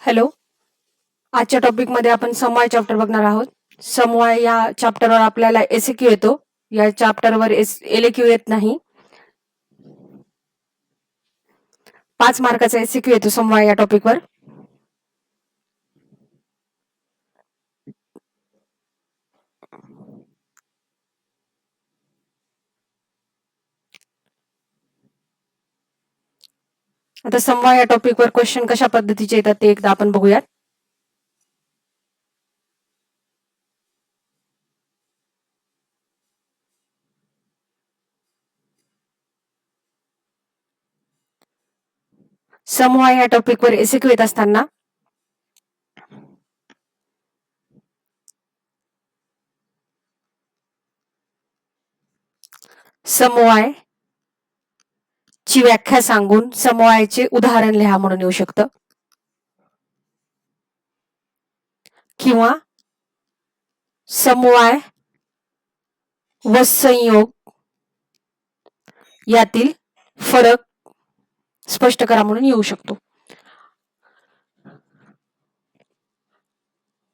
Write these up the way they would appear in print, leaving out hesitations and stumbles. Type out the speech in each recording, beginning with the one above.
Hello. आजच्या टॉपिकमध्ये आपण समवाय चॅप्टर बघणार आहोत. समवाय या चॅप्टरवर आपल्याला एसक्यू येतो. या चॅप्टरवर एलक्यू येत नाही. 5 मार्काचा एसक्यू येतो समवाय या टॉपिकवर. आता समवाय या टॉपिकवर क्वेश्चन कशा पद्धतीचे येतात ते एकदा आपण बघूयात. समवाय या टॉपिकवर एसक्यू येत असताना समवाय ची व्याख्या सांगून समवायाचे उदाहरण लिहा म्हणून येऊ शकतं, किंवा समवाय व संयोग यातील फरक स्पष्ट करा म्हणून येऊ शकतो.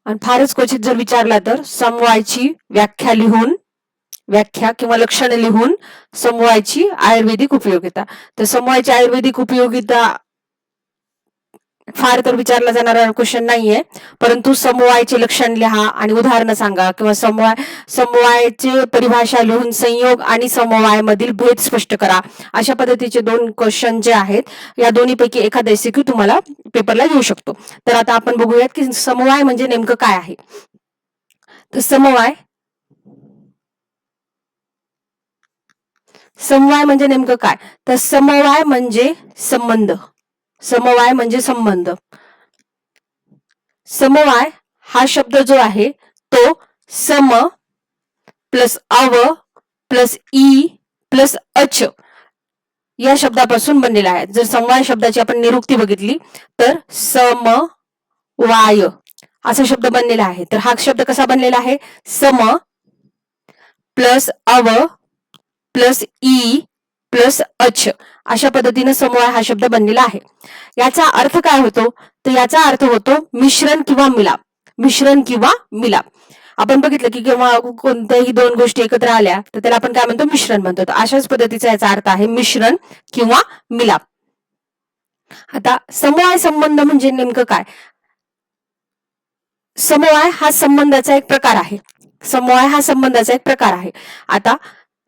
आणि फारच क्वचित जर विचारला तर समवायची व्याख्या किंवा लक्षण लिहून समवायची आयुर्वेदिक उपयोगिता. तर समवायची आयुर्वेदिक उपयोगिता फार तर विचारला जाणारा क्वेश्चन नाहीये, परंतु समवायचे लक्षण लिहा आणि उदाहरणं सांगा, किंवा समवायचे परिभाषा लिहून संयोग आणि समवाय मधील भेद स्पष्ट करा, अशा पद्धतीचे 2 क्वेश्चन जे आहेत या दोन्हीपैकी एखादा एमसीक्यू तुम्हाला पेपरला येऊ शकतो. तर आता आपण बघूयात की समवाय म्हणजे नेमकं काय आहे. तर समवाय म्हणजे नेमकं काय, तर समवाय म्हणजे संबंध. समवाय म्हणजे संबंध. समवाय हा शब्द जो आहे तो सम प्लस अव प्लस ई प्लस अच या शब्दापासून बनलेला आहे. जर समवाय शब्दाची आपण निरुक्ती बघितली तर समवाय असा शब्द बनलेला आहे. तर हा शब्द कसा बनलेला आहे, सम प्लस अव प्लस ई प्लस अच अशा पद्धतीने समवाय हा शब्द बनलेला आहे. याचा अर्थ काय होतो, तर याचा अर्थ होतो मिश्रण किंवा मिलाप. मिश्रण किंवा मिलाप आपण बघितलं की केव्हा कोणत्याही 2 गोष्टी एकत्र आल्या तर त्याला आपण काय म्हणतो, मिश्रण म्हणतो. तर अशाच पद्धतीचा याचा अर्थ आहे मिश्रण किंवा मिलाप. आता समवाय संबंध म्हणजे नेमकं काय, समवाय हा संबंधाचा एक प्रकार आहे. समवाय हा संबंधाचा एक प्रकार आहे. आता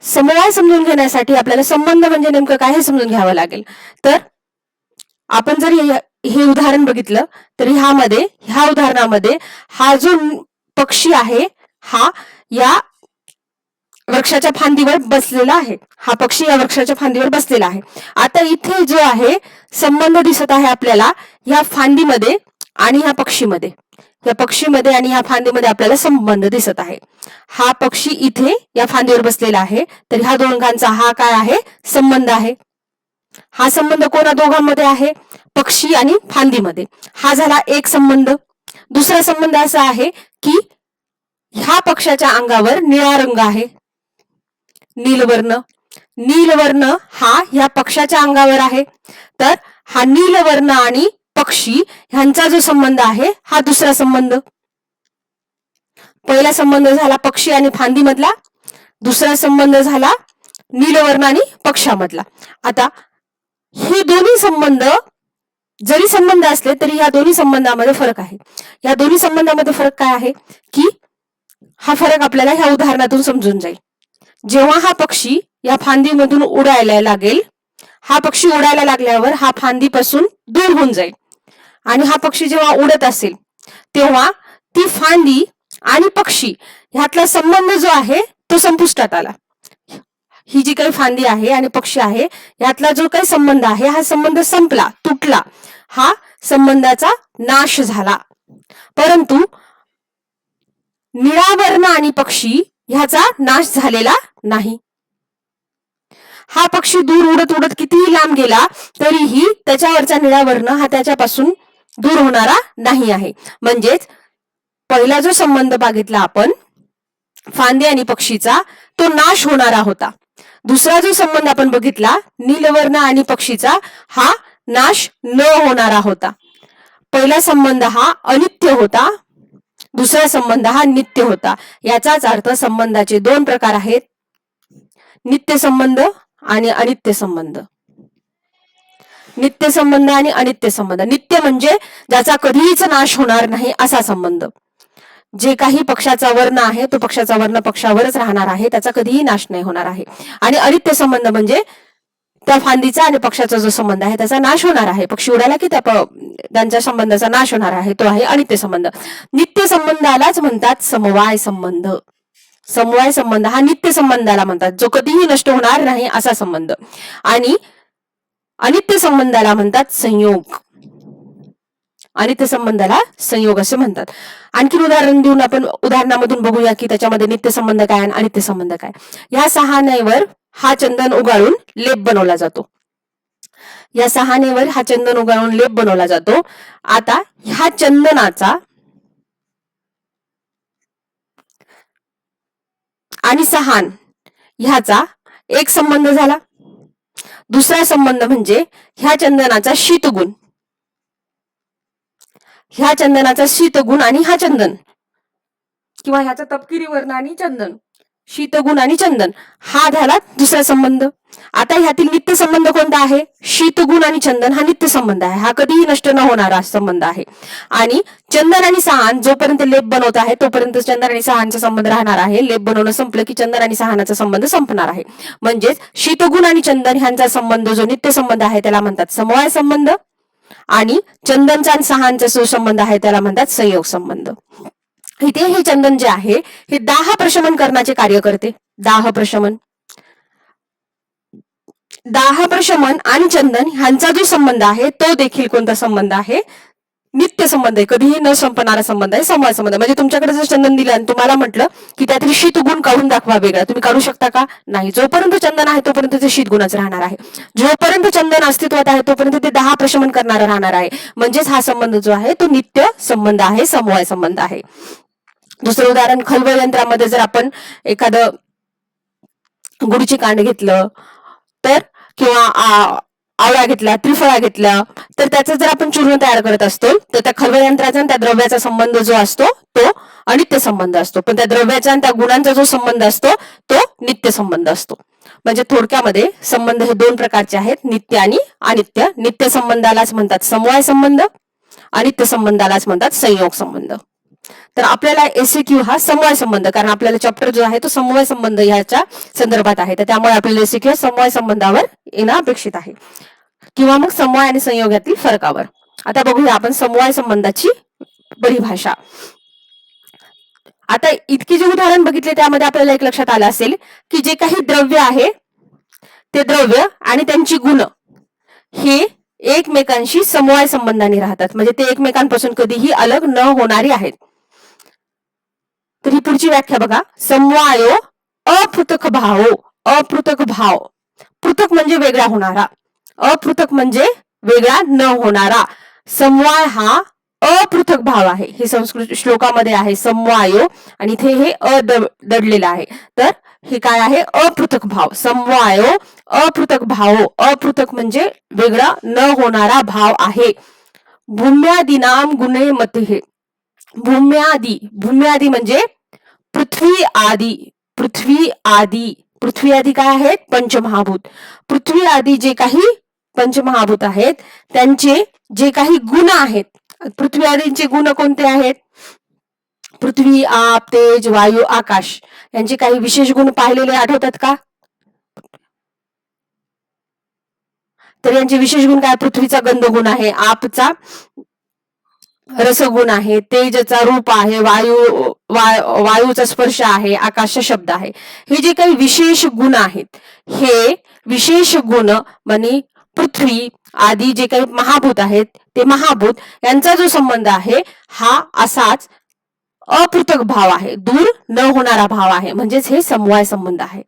समवाय समजून घेण्यासाठी आपल्याला संबंध म्हणजे नेमकं काय हे समजून घ्यावं लागेल. तर आपण जर हे उदाहरण बघितलं तर ह्या उदाहरणामध्ये हा जो पक्षी आहे हा या वृक्षाच्या फांदीवर बसलेला आहे. हा पक्षी या वृक्षाच्या फांदीवर बसलेला आहे. आता इथे जो आहे संबंध दिसत आहे आपल्याला ह्या फांदीमध्ये आणि ह्या पक्षीमध्ये. या पक्षीमध्ये आणि ह्या फांदीमध्ये आपल्याला संबंध दिसत आहे. हा पक्षी इथे या फांदीवर बसलेला आहे, तर ह्या दोघांचा हा काय आहे, संबंध आहे. हा संबंध कोणा दोघांमध्ये आहे, पक्षी आणि फांदीमध्ये. हा झाला एक संबंध. दुसरा संबंध असा आहे की ह्या पक्षाच्या अंगावर निळा रंग आहे, नीलवर्ण. नीलवर्ण हा ह्या पक्षाच्या अंगावर आहे. तर हा नीलवर्ण आणि पक्षी ह्यांचा जो संबंध आहे हा दुसरा संबंध. पहिला संबंध झाला पक्षी आणि फांदी मधला, दुसरा संबंध झाला नीलवर्ण आणि पक्षामधला. आता हे दोन्ही संबंध जरी संबंध असले तरी या दोन्ही संबंधामध्ये फरक आहे. या दोन्ही संबंधामध्ये फरक काय आहे की हा फरक आपल्याला ह्या उदाहरणातून समजून जाईल. जेव्हा हा पक्षी या फांदीमधून उडायला लागेल, हा पक्षी उडायला लागल्यावर हा फांदीपासून दूर होऊन जाईल. आणि हा पक्षी जेव्हा उडत असेल तेव्हा ती फांदी आणि पक्षी ह्यातला संबंध जो आहे तो संपुष्टात आला. ही जी काही फांदी आहे आणि पक्षी आहे यातला जो काही संबंध आहे हा संबंध संपला, तुटला. हा संबंधाचा नाश झाला. परंतु निळा वर्ण आणि पक्षी ह्याचा नाश झालेला नाही. हा पक्षी दूर उडत उडत कितीही लांब गेला तरीही त्याच्यावरचा निळा वर्ण हा त्याच्यापासून दूर होणारा नाही आहे. म्हणजेच पहिला जो संबंध बघितला आपण फांदी आणि पक्षीचा तो नाश होणारा होता. दुसरा जो संबंध आपण बघितला नीलवर्ण आणि पक्षीचा हा नाश न होणारा होता. पहिला संबंध हा अनित्य होता, दुसरा संबंध हा नित्य होता. याचाच अर्थ संबंधाचे दोन प्रकार आहेत, नित्य संबंध आणि अनित्य संबंध. नित्य संबंध आणि अनित्य संबंध. नित्य म्हणजे ज्याचा कधीच नाश होणार नाही असा संबंध. जे काही पक्षाचा वर्ण आहे तो पक्षाचा वर्ण पक्षावरच राहणार आहे, त्याचा कधीही नाश नाही होणार आहे. आणि अनित्य संबंध म्हणजे त्या फांदीचा आणि पक्षाचा जो संबंध आहे त्याचा नाश होणार आहे. पक्षी उडाला की त्यांच्या संबंधाचा नाश होणार आहे, तो आहे अनित्य संबंध. नित्य संबंधालाच म्हणतात समवाय संबंध. समवाय संबंध हा नित्य संबंधाला म्हणतात, जो कधीही नष्ट होणार नाही असा संबंध. आणि अनित्य संबंधाला म्हणतात संयोग. अनित्य संबंधाला संयोग असे म्हणतात. आणखी उदाहरण देऊन आपण उदाहरणामधून बघूया की त्याच्यामध्ये नित्य संबंध काय आणि अनित्य संबंध काय. या सहानेवर हा चंदन उगाळून लेप बनवला जातो. या सहानेवर हा चंदन उगाळून लेप बनवला जातो. आता ह्या चंदनाचा आणि सहान ह्याचा एक संबंध झाला. दुसरा संबंध म्हणजे ह्या चंदनाचा शीतगुण. ह्या चंदनाचा शीतगुण आणि हा चंदन, किंवा ह्याचा तपकिरी वर्ण आणि चंदन, शीतगुण आणि चंदन हा झाला दुसरा संबंध. आता ह्यातील नित्य संबंध कोणता आहे? शीतगुण आणि चंदन हा नित्य संबंध आहे, हा कधीही नष्ट न होणारा संबंध आहे. आणि चंदन आणि सहान जोपर्यंत लेप बनवत आहे तोपर्यंत चंदन आणि सहानचा संबंध राहणार आहे. लेप बनवणं संपलं की चंदन आणि सहानाचा संबंध संपणार आहे. म्हणजेच शीतगुण आणि चंदन ह्यांचा संबंध जो नित्य संबंध आहे त्याला म्हणतात समवाय संबंध, आणि चंदनचा आणि सहानचा जो संबंध आहे त्याला म्हणतात संयोग संबंध. इथे हे चंदन जे आहे हे दाह प्रशमन करण्याचे कार्य करते. दाह प्रशमन आणि चंदन ह्यांचा जो संबंध आहे तो देखील कोणता संबंध आहे? नित्य संबंध आहे, कधीही न संपणारा संबंध आहे, समवाय संबंध. म्हणजे तुमच्याकडे जर चंदन दिलं आणि तुम्हाला म्हटलं की त्यातील शीतगुण काढून दाखवा वेगळा, तुम्ही काढू शकता का? नाही. जोपर्यंत चंदन आहे तोपर्यंत ते शीतगुणच राहणार आहे. जोपर्यंत चंदन अस्तित्वात आहे तोपर्यंत ते दाह प्रशमन करणारा राहणार आहे. म्हणजेच हा संबंध जो आहे तो नित्य संबंध आहे, समवाय संबंध आहे. दुसरं उदाहरण, खलबळ यंत्रामध्ये जर आपण एखादं गुडची कांड घेतलं तर, किंवा आवळा घेतला, त्रिफळा घेतला, तर त्याचं जर आपण चूर्ण तयार करत असतो तर त्या खलबळ यंत्राचा आणि त्या द्रव्याचा संबंध जो असतो तो अनित्य संबंध असतो, पण त्या द्रव्याचा आणि त्या गुणांचा जो संबंध असतो तो नित्य संबंध असतो. म्हणजे थोडक्यामध्ये संबंध हे दोन प्रकारचे आहेत, नित्य आणि अनित्य. नित्य संबंधालाच म्हणतात समवाय संबंध, अनित्य संबंधालाच म्हणतात संयोग संबंध. तर आपल्याला एसक्यू हा समवाय संबंध, कारण आपल्याला चॅप्टर जो आहे तो समवाय संबंध याच्या संदर्भात आहे, तर त्यामुळे आपल्याला एसक्यू समवाय संबंधावर येणं अपेक्षित आहे, किंवा मग समवाय आणि संयोग यातील फरकावर. आता बघूया आपण समवाय संबंधाची परिभाषा. आता इतकी जे उदाहरण बघितले त्यामध्ये आपल्याला एक लक्षात आलं असेल की जे काही द्रव्य आहे ते द्रव्य आणि त्यांची गुण हे एकमेकांशी समवाय संबंधाने राहतात, म्हणजे ते एकमेकांपासून कधीही अलग न होणारी आहेत. तर ही पुढची व्याख्या बघा. समवायो अपृथक भावो. अपृथक भाव, पृथक म्हणजे वेगळा होणारा, अपृथक म्हणजे वेगळा न होणारा. समवाय हा अपृथक भाव आहे. हे संस्कृत श्लोकामध्ये आहे समवायो, आणि इथे हे दडलेलं आहे. तर हे काय आहे? अपृथक भाव. समवायो अपृथक भावो. अपृथक म्हणजे वेगळा न होणारा भाव आहे. भूम्यादीनाम गुणे मते. भूम्यादी, भूम्यादी म्हणजे पृथ्वी आदी. पृथ्वी आदी, पृथ्वी आदी काय आहेत? पंचमहाभूत. पृथ्वी आदी जे काही पंचमहाभूत आहेत त्यांचे जे काही गुण आहेत, पृथ्वी आदींचे गुण कोणते आहेत? पृथ्वी, आप, तेज, वायू, आकाश यांचे काही विशेष गुण पाहिलेले आठवतात का? तर यांचे विशेष गुण काय? पृथ्वीचा गंध गुण आहे, आपचा रसगुण आहे, तेजचा रूप आहे, वायूचा स्पर्श आहे, आकाशचा शब्द आहे. हे जे काही विशेष गुण आहेत, हे विशेष गुण म्हणजे पृथ्वी आदी जे काही महाभूत आहेत ते महाभूत यांचा जो संबंध आहे हा असाच अपृथक भाव आहे, दूर न होणारा भाव आहे. म्हणजेच हे समवाय संबंध आहे.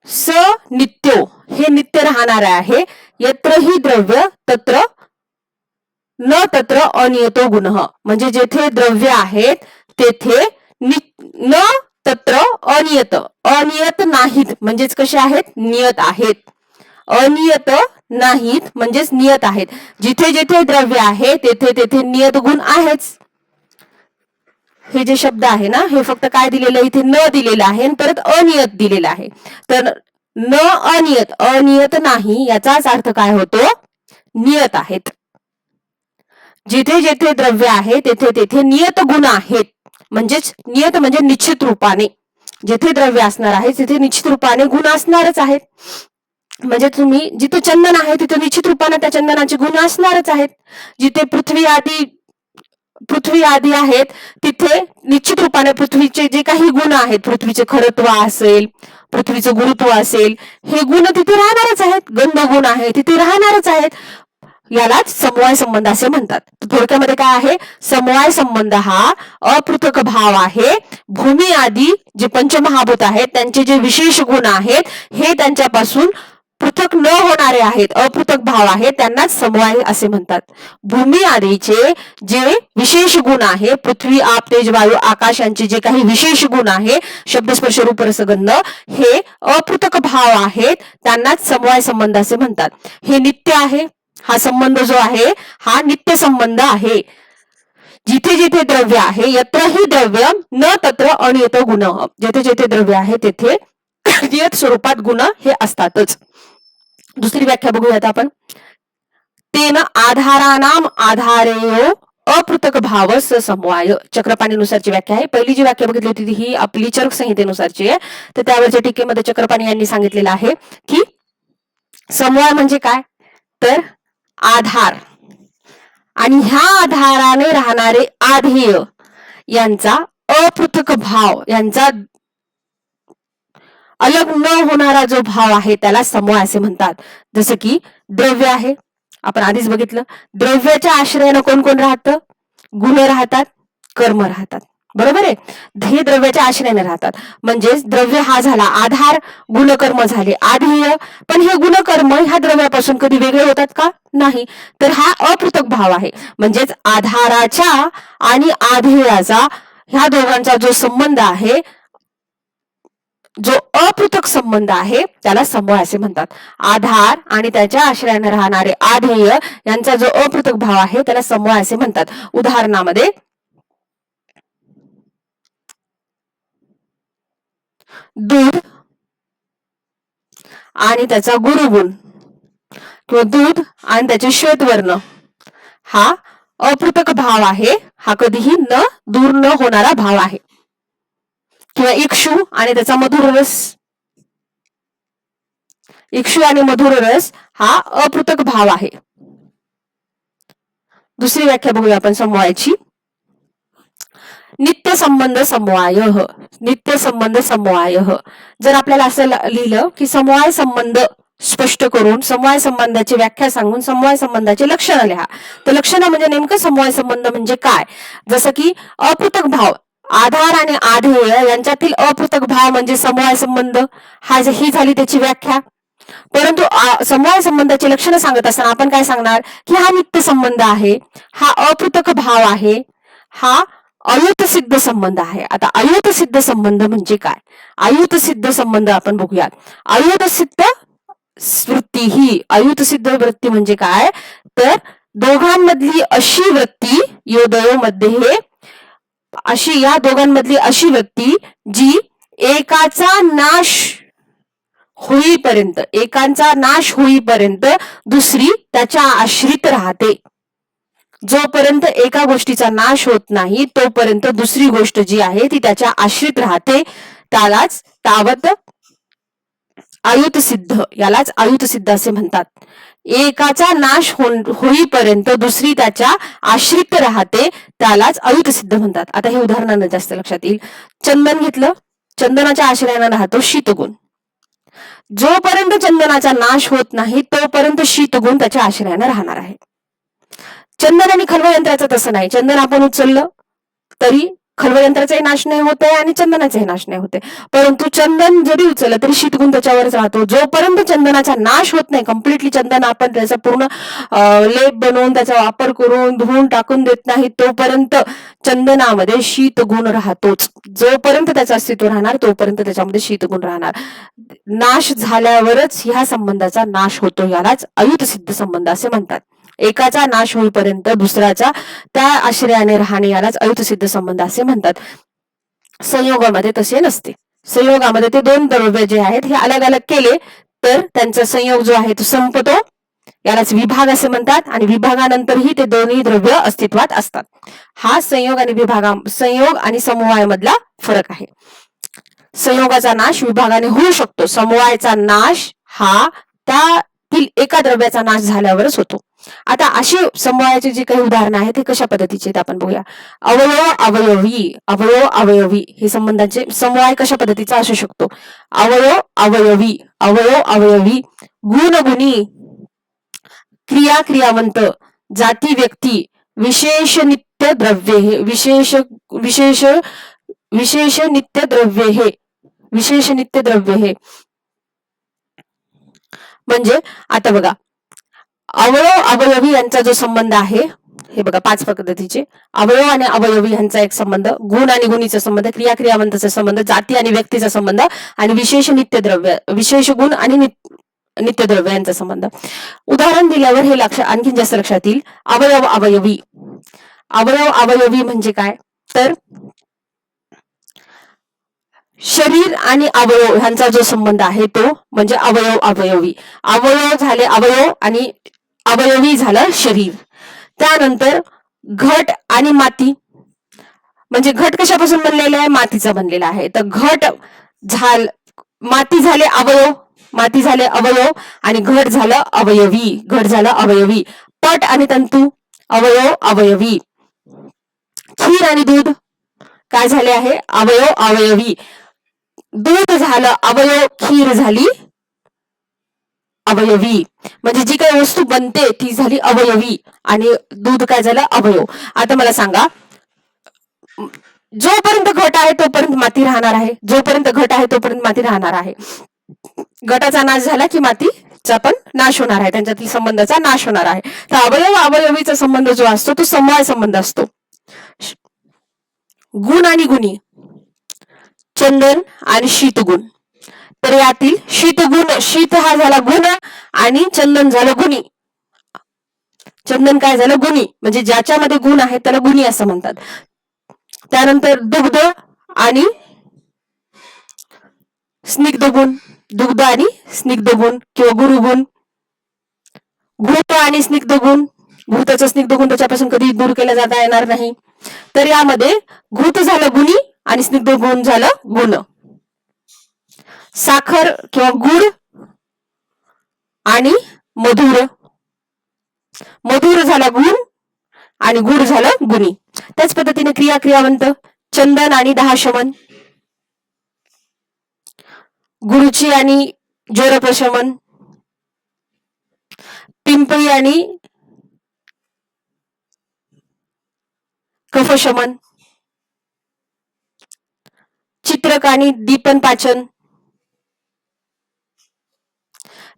स नित्यो, हे नित्य राहणार आहे. यत्र ही द्रव्य तत्र न तत्र अनियतो गुण. म्हणजे जेथे द्रव्य आहेत तेथे न तत्र अनियत, अनियत नाहीत, म्हणजेच कसे आहेत? नियत आहेत. अनियत नाहीत म्हणजेच नियत आहेत. जिथे जिथे द्रव्य आहे तेथे तेथे नियत गुण आहेच. हे जे शब्द आहे ना, हे फक्त काय दिलेलं आहे, इथे न दिलेलं आहे आणि परत अनियत दिलेलं आहे. तर न अनियत, अनियत नाही याचाच अर्थ काय होतो, नियत आहेत. जिथे जिथे द्रव्य आहे तेथे तेथे नियत गुण आहेत. म्हणजेच नियत म्हणजे निश्चित रूपाने, जिथे द्रव्य असणार आहे तिथे निश्चित रूपाने गुण असणारच आहेत. म्हणजे तुम्ही जिथे चंदन आहे तिथे निश्चित रूपाने त्या चंदनाचे गुण असणारच आहेत. जिथे पृथ्वी आदी आहेत तिथे निश्चित रूपाने पृथ्वीचे जे काही गुण आहेत, पृथ्वीचे खरत्व असेल, पृथ्वीचं गुरुत्व असेल, हे गुण तिथे राहणारच आहेत. गंध गुण आहे तिथे राहणारच आहेत. यालाच समवाय संबंध असे म्हणतात. थोडक्यामध्ये काय आहे, समवाय संबंध हा अपृथक भाव आहे. भूमी आदी जे पंचमहाभूत आहेत त्यांचे जे विशेष गुण आहेत हे त्यांच्यापासून पृथक न होणारे आहेत, अपृथक भाव आहेत, त्यांनाच समवाय असे म्हणतात. भूमी आदीचे जे विशेष गुण आहे, पृथ्वी आप तेज वायू आकाश यांचे जे काही विशेष गुण आहे, शब्द स्पर्श रूप रस गंध, हे अपृथक भाव आहेत, त्यांनाच समवाय संबंध असे म्हणतात. हे नित्य आहे. हा संबंध जो आहे हा नित्य संबंध आहे. जिथे जिथे द्रव्य आहे, यत्र ही द्रव्य न तत्र अनियत गुण. जेथे जेथे द्रव्य आहे तेथे नियत स्वरूपात गुण हे असतातच. दुसरी व्याख्या बघूयात आपण. तेन आधारानाम आधारेयो अपृथक भाव समवाय. चक्रपाणीनुसारची व्याख्या आहे. पहिली जी व्याख्या बघितली होती ही आपली चरक संहितेनुसारची आहे. तर त्यावरच्या टीकेमध्ये चक्रपाणी यांनी सांगितलेलं आहे की समवाय म्हणजे काय, तर आधार आणि ह्या आधाराने राहणारे आधेय यांचा अपृथक भाव, यांचा अलग न होणारा जो भाव आहे त्याला समवाय असे म्हणतात. जसं की द्रव्य आहे, आपण आधीच बघितलं, द्रव्याच्या आश्रयानं कोण कोण राहतं, गुण राहतात, कर्म राहतात. बरोबर आहे. हे द्रव्याच्या आश्रयाने राहतात. म्हणजेच द्रव्य हा झाला आधार, गुणकर्म झाले आधेय. पण हे गुणकर्म ह्या द्रव्यापासून कधी वेगळे होतात का, नाही. तर हा अपृथक भाव आहे. म्हणजेच आधाराच्या आणि आधेयाचा ह्या दोघांचा जो संबंध आहे, जो अपृथक संबंध आहे त्याला समवाय असे म्हणतात. आधार आणि त्याच्या आश्रयाने राहणारे आधेय यांचा जो अपृथक भाव आहे त्याला समवाय असे म्हणतात. उदाहरणामध्ये दूध आणि त्याचा गुरुगुण किंवा दूध आणि त्याचे श्वेतवर्ण हा अपृथक भाव आहे. हा कधीही दूर न होणारा भाव आहे. किंवा इक्षु आणि त्याचा मधुर रस, इक्षु आणि मधुर रस हा अपृथक भाव आहे. दुसरी व्याख्या बघूया आपण समवायाची. नित्य संबंध समवाय. नित्य संबंध समवाय. जर आपल्याला असं लिहिलं की समवाय संबंध स्पष्ट करून समवाय संबंधाची व्याख्या सांगून समवाय संबंधाची लक्षणं लिहा, तर लक्षणं म्हणजे नेमकं समवाय संबंध म्हणजे काय. जसं की अपृथक भाव, आधार आणि आधेय यांच्यातील अपृथक भाव म्हणजे समवाय संबंध, ही झाली त्याची व्याख्या. परंतु समवाय संबंधाची लक्षणं सांगत असताना आपण काय सांगणार की हा नित्य संबंध आहे, हा अपृथक भाव आहे, हा अयुत सिद्ध संबंध आहे. आता अयुत सिद्ध संबंध म्हणजे काय, अयुत सिद्ध संबंध आपण बघूयात. अयुत सिद्ध वृत्ती, ही अयुत सिद्ध वृत्ती म्हणजे काय, तर दोघांमधली अशी वृत्ती, योदयोमध्ये अशी, या दोघांमधली अशी वृत्ती जी एकाचा नाश होईपर्यंत, एकांचा नाश होईपर्यंत दुसरी त्याच्या आश्रित राहते. जोपर्यंत एका गोष्टीचा नाश होत नाही तोपर्यंत दुसरी गोष्ट जी आहे ती त्याच्या आश्रित राहते. त्यालाच तावत अयुत सिद्ध, यालाच अयुत सिद्ध असे म्हणतात. एकाचा नाश होईपर्यंत दुसरी त्याच्या आश्रित राहते, त्यालाच अयुत सिद्ध म्हणतात. आता हे उदाहरणानं जास्त लक्षात येईल. चंदन घेतलं, चंदनाच्या आश्रयानं राहतो शीतगुण. जोपर्यंत चंदनाचा नाश होत नाही तोपर्यंत शीतगुण त्याच्या आश्रयानं राहणार आहे. चंदन आणि खलवा यंत्राचं तसं नाही. चंदन आपण उचललं तरी खलवयंत्राचाही नाश नाही होत आहे आणि चंदनाचाही नाश नाही होते, परंतु चंदन जरी उचललं तरी शीतगुण त्याच्यावरच राहतो. जोपर्यंत चंदनाचा नाश होत नाही, कम्प्लिटली चंदन आपण त्याचा पूर्ण लेप बनवून त्याचा वापर करून धुवून टाकून देत नाही, तोपर्यंत चंदनामध्ये शीतगुण राहतोच. जोपर्यंत त्याचं अस्तित्व राहणार तोपर्यंत त्याच्यामध्ये शीतगुण राहणार. नाश झाल्यावरच ह्या संबंधाचा नाश होतो, यालाच अयुत सिद्ध संबंध असे म्हणतात. एकाचा नाश होईपर्यंत दुसऱ्याचा त्या आश्रयाने राहणे यालाच अयुत सिद्ध संबंध असे म्हणतात. संयोगामध्ये तसे नसते. संयोगामध्ये ते दोन द्रव्य जे आहेत हे अलग अलग केले तर त्यांचा संयोग जो आहे तो संपतो, यालाच विभाग असे म्हणतात. आणि विभागानंतरही ते दोन्ही द्रव्य अस्तित्वात असतात. हा संयोग आणि समवायामधला फरक आहे. संयोगाचा नाश विभागाने होऊ शकतो, समवायाचा नाश हा त्यातील एका द्रव्याचा नाश झाल्यावरच होतो. आता अशी समवायाची जी काही उदाहरणं आहेत ते कशा पद्धतीचे आहेत आपण बघूया. अवयव अवयवी, अवयव अवयवी हे संबंधाचे समवाय कशा पद्धतीचा असू शकतो. अवयव अवयवी, अवयव अवयवी, गुणगुणी, क्रिया क्रियावंत, जाती व्यक्ती, विशेष नित्य द्रव्ये हे विशेष विशेष विशेष नित्य द्रव्ये हे विशेष नित्य द्रव्य हे म्हणजे आता बघा, अवयव अवयवी यांचा जो संबंध आहे हे बघा 5 पद्धतीचे. अवयव आणि अवयवी यांचा एक संबंध, गुण आणि गुणीचा संबंध, क्रिया क्रियावंताचा संबंध, जाती आणि व्यक्तीचा संबंध आणि विशेष नित्य द्रव्य, विशेष गुण आणि नित्य द्रव्य यांचा संबंध. उदाहरण दिल्यावर हे आणखी जास्त लक्षात येईल. अवयव अवयवी, अवयव अवयवी म्हणजे काय तर शरीर आणि अवयव ह्यांचा जो संबंध आहे तो म्हणजे अवयव अवयवी. अवयव झाले अवयव आणि अवयवी झालं शरीर. त्यानंतर घट आणि माती, म्हणजे घट कशापासून बनलेला आहे, मातीचा बनलेला आहे. तर माती झाले अवयव, माती झाले अवयव आणि घट झालं अवयवी, घट झालं अवयवी. पट आणि तंतू अवयव अवयवी. खीर आणि दूध काय झाले आहे, अवयव अवयवी. दूध झालं अवयव, खीर झाली अवयवी. म्हणजे जी काही वस्तू बनते ती झाली अवयवी आणि दूध काय झालं अवयव. आता मला सांगा, जोपर्यंत घट आहे तोपर्यंत माती राहणार आहे, जोपर्यंत घट आहे तोपर्यंत माती राहणार आहे. घटाचा नाश झाला की मातीचा पण नाश होणार आहे, त्यांच्यातील संबंधाचा नाश होणार आहे. तर अवयव अवयवीचा संबंध जो असतो तो समवाय संबंध असतो. गुण आणि गुणी, चंदन आणि शीतगुण. तर यातील शीतगुण, शीत हा झाला गुण आणि चंदन झालं गुणी. चंदन काय झालं गुणी, म्हणजे ज्याच्यामध्ये गुण आहे त्याला गुणी असं म्हणतात. त्यानंतर दुग्ध आणि स्निग्ध गुण, दुग्ध आणि स्निग्ध गुण किंवा गुरुगुण. भूत आणि स्निग्ध गुण, भूताचा स्निग्ध गुण त्याच्यापासून कधी दूर केला जाता येणार नाही. तर यामध्ये घृत झालं गुणी आणि स्निग्ध गुण झालं गुण. साखर किंवा गुड आणि मधुर, मधुर झाला गुण आणि गुड झालं गुणी. त्याच पद्धतीने क्रिया क्रियावंत, चंदन आणि 10 शमन, गुरुची आणि ज्वरप्रशमन, पिंपळी आणि कफशमन, चित्रक आणि दीपन पाचन.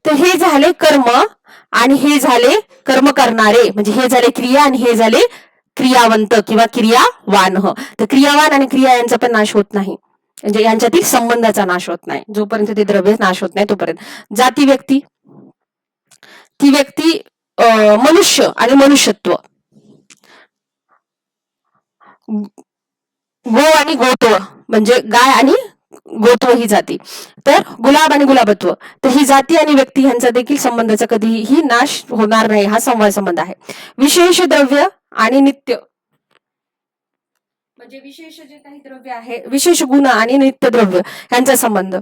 तर हे झाले कर्म आणि हे झाले कर्म करणारे, म्हणजे हे झाले क्रिया आणि हे झाले क्रियावंत किंवा क्रियावान. तर क्रियावान आणि क्रिया यांचा पण नाश होत नाही, म्हणजे यांच्यातील संबंधाचा नाश होत नाही जोपर्यंत ते द्रव्य नाश होत नाही तोपर्यंत. जाती व्यक्ती, ती व्यक्ती मनुष्य आणि मनुष्यत्व, गो आणि गोत्व म्हणजे गाय आणि गोत्व ही जाती. तर गुलाब आणि गुलाबत्व, तर ही जाती आणि व्यक्ती यांचा देखील संबंधाचा कधीही नाश होणार नाही, हा समवाय संबंध आहे. विशेष द्रव्य आणि नित्य, म्हणजे विशेष जे काही द्रव्य आहे, विशेष गुण आणि नित्य द्रव्य यांचा संबंध.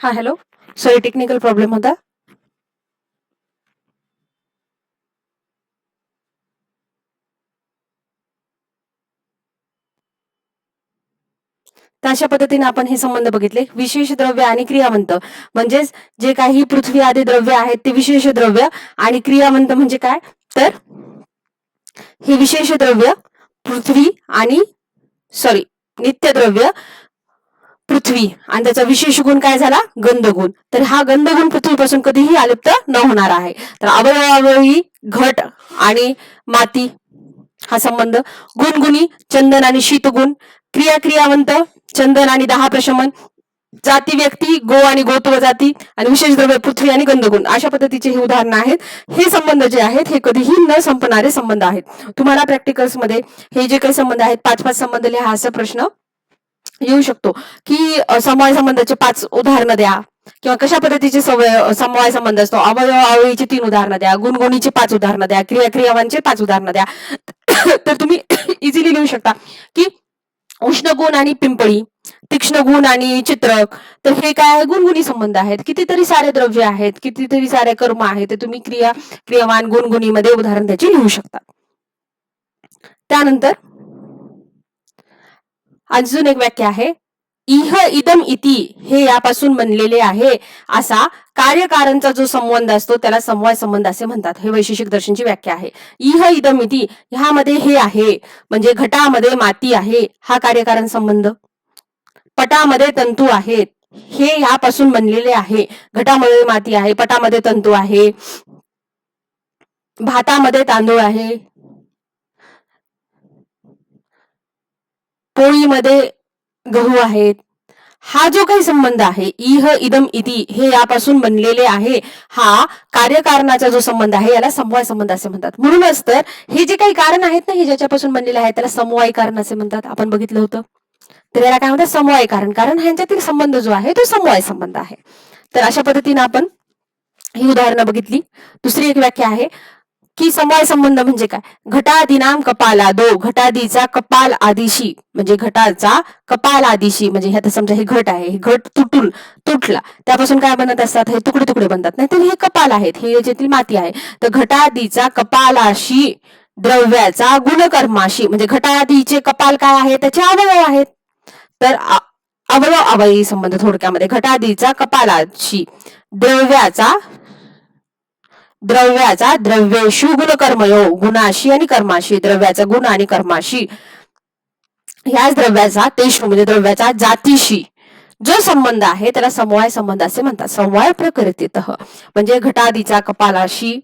हा हॅलो, सॉरी टेक्निकल प्रॉब्लेम होता. तर अशा पद्धतीने आपण हे संबंध बघितले. विशेष द्रव्य आणि क्रियावंत म्हणजेच जे काही पृथ्वी आदी द्रव्य आहेत ते विशेष द्रव्य, आणि क्रियावंत म्हणजे काय, तर हे विशेष द्रव्य पृथ्वी आणि नित्य द्रव्य पृथ्वी आणि त्याचा विशेष गुण काय झाला, गंधगुण. तर हा गंधगुण पृथ्वीपासून कधीही अलिप्त न होणार आहे. तर अवयवावयवी घट आणि माती हा संबंध. गुणगुणी चंदन आणि शीतगुण. क्रियावंत चंदन आणि 10 प्रशमन. जाती व्यक्ती गो आणि गोत्व जाती, आणि विशेष द्रव्य पृथ्वी आणि गंधगुण. अशा पद्धतीचे हे उदाहरण आहेत. हे संबंध जे आहेत हे कधीही न संपणारे संबंध आहेत. तुम्हाला प्रॅक्टिकल्स मध्ये हे जे काही संबंध आहेत 5-5 संबंध लिहा असा प्रश्न येऊ शकतो की समवाय संबंधाचे 5 उदाहरणं द्या, किंवा कशा पद्धतीचे समवाय संबंध असतो, अवयवावयवीची 3 उदाहरणं द्या, गुणगुणीची 5 उदाहरणं द्या, क्रियावांचे 5 उदाहरणं द्या. तर तुम्ही इझिली लिहू शकता की उष्ण गुण आणि पिंपळी, तीक्ष्ण गुण आणि चित्रक. तर हे काय गुणगुणी संबंध आहेत. कितीतरी सारे द्रव्य आहेत, कितीतरी सारे कर्म आहेत, ते तुम्ही क्रियावान गुणगुणीमध्ये उदाहरण त्याची लिहू शकता. त्यानंतर अजून एक वाक्य आहे, इह इदम इति, हे यापासून बनलेले आहे, असा कार्यकारणचा जो संबंध असतो त्याला समवाय संबंध असे म्हणतात. हे वैशेषिक दर्शनची व्याख्या आहे. इह इदम इति, ह्यामध्ये हे आहे म्हणजे घटामध्ये माती आहे, हा कार्यकारण संबंध. पटामध्ये तंतू आहेत, हे यापासून बनलेले आहे. घटामध्ये माती आहे, पटामध्ये तंतू आहे. भातामध्ये तांदूळ आहे, पोळीमध्ये गहू आहेत. हा जो काही संबंध आहे इह इदम इति, हे यापासून बनलेले आहे, हा कार्यकारणाचा जो संबंध आहे याला समवाय संबंध असे म्हणतात. म्हणूनच तर हे जे काही कारण आहेत ना, हे ज्याच्यापासून बनलेले आहेत त्याला समवाय कारण असे म्हणतात. आपण बघितलं होतं. तर याला काय म्हणतात, समवाय कारण. कारण ह्यांच्यातील संबंध जो आहे तो समवाय संबंध आहे. तर अशा पद्धतीने आपण ही उदाहरणं बघितली. दुसरी एक व्याख्या आहे की समवाय संबंध म्हणजे काय, घटादीनाम कपालादो, घटादीचा कपाल आदिशी, म्हणजे घटाचा कपाल आदिशी, म्हणजे ह्यात समजा हे घट आहे, हे घट तुटला त्यापासून काय बनत असतात, हे तुकडे तुकडे बनतात. नाही तर हे कपाल आहेत, हे याच्यातील माती आहे. तर घटादीचा कपालाशी द्रव्याचा गुणकर्माशी, म्हणजे घटादीचे कपाल काय आहे, त्याचे अवयव आहेत. तर अवयव अवयवी संबंध थोडक्यामध्ये, घटादीचा कपालाशी द्रव्याचा द्रव्येषु गुणकर्मयो, गुणाशी आणि कर्माशी, द्रव्याचा गुण आणि कर्माशी, ह्याच द्रव्याचा तेषु म्हणजे द्रव्याचा जातीशी जो संबंध आहे त्याला समवाय संबंध असे म्हणतात. समवाय प्रकृतीतः म्हणजे घटादीचा कपालाशी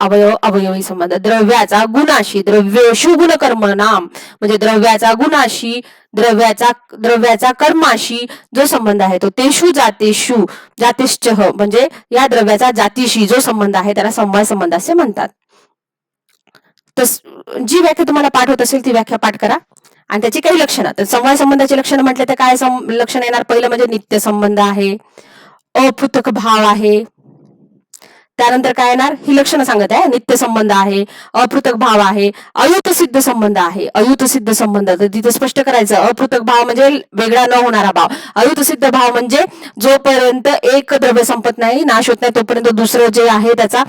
अवयव अवयवी संबंध, द्रव्याचा गुणाशी, द्रव्येषु गुणकर्मणाम म्हणजे द्रव्याचा गुणाशी, द्रव्याचा कर्माशी जो संबंध आहे तो तेषु जातीश्च म्हणजे या द्रव्याचा जातीशी जो संबंध आहे त्याला समवाय संबंध असे म्हणतात. जी व्याख्या तुम्हाला पाठ होत असेल ती व्याख्या पाठ करा आणि त्याची काही लक्षणं. तर समवाय संबंधाची लक्षणं म्हटलं तर काय लक्षण येणार, पहिलं म्हणजे नित्य संबंध आहे, अपृथक भाव आहे. त्यानंतर काय येणार, ही लक्षणं सांगत आहे. नित्य संबंध आहे, अपृथक भाव आहे, अयुत सिद्ध संबंध आहे. अयुत सिद्ध संबंध तर तिथे स्पष्ट करायचं, अपृथक भाव म्हणजे वेगळा न होणारा भाव, अयुत सिद्ध भाव म्हणजे जोपर्यंत एक द्रव्य संपत नाही, नाश होत नाही, तोपर्यंत दुसरं जे आहे त्याचा